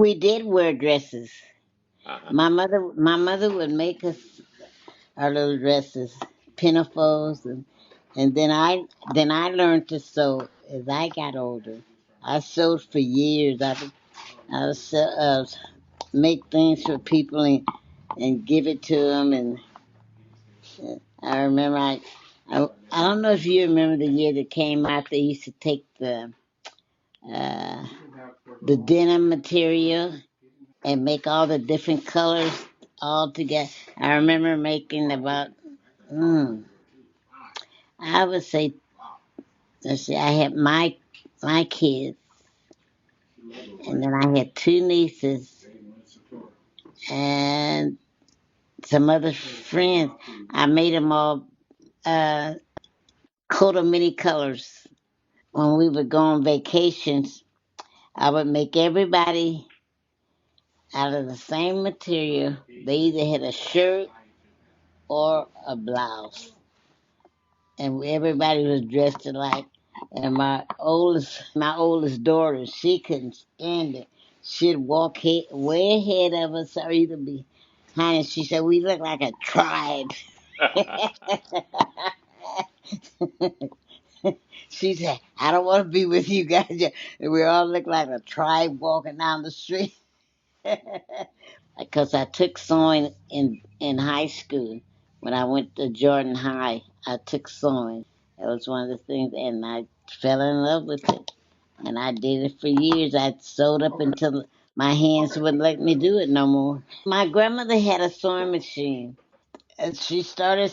We did wear dresses. Uh-huh. My mother would make us our little dresses, pinafores, and then I learned to sew as I got older. I sewed for years. I would make things for people and give it to them. And I remember I don't know if you remember the year that came out. They used to take uh, the denim material and make all the different colors all together. I remember making about, mm, I would say, let's see, I had my kids, and then I had two nieces and some other friends. I made them all uh, coat of many colors. When we would go on vacations, I would make everybody out of the same material. They either had a shirt or a blouse, and everybody was dressed alike. And my oldest daughter, she couldn't stand it. She'd walk way ahead of us or either behind us. She said, "We look like a tribe." She said, "I don't want to be with you guys." We all look like a tribe walking down the street. Because I took sewing in high school. When I went to Jordan High, I took sewing. That was one of the things, and I fell in love with it. And I did it for years. I sewed up until my hands wouldn't let me do it no more. My grandmother had a sewing machine. And she started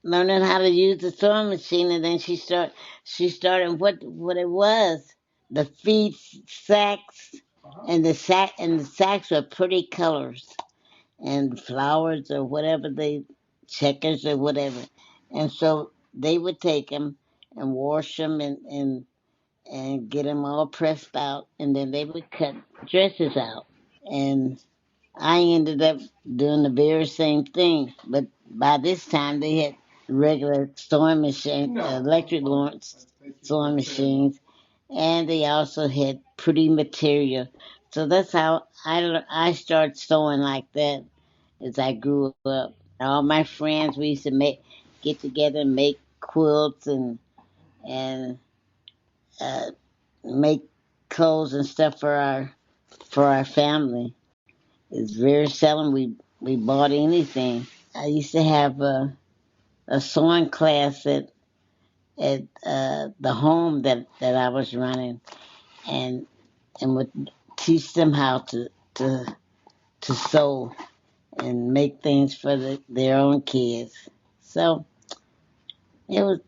learning how to use the sewing machine, and then she started what it was. The feed sacks, and the sacks were pretty colors and flowers or whatever they checkers or whatever, and so they would take them and wash them and get them all pressed out, and then they would cut dresses out, and I ended up doing the very same thing, but by this time they had regular sewing machine, electric sewing machines, and they also had pretty material. So that's how I started sewing like that as I grew up. All my friends, we used to get together and make quilts and uh, make clothes and stuff for our family. It's very seldom we bought anything. I used to have a sewing class at the home that I was running, and would teach them how to to sew and make things for their own kids. So it was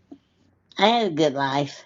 I had a good life.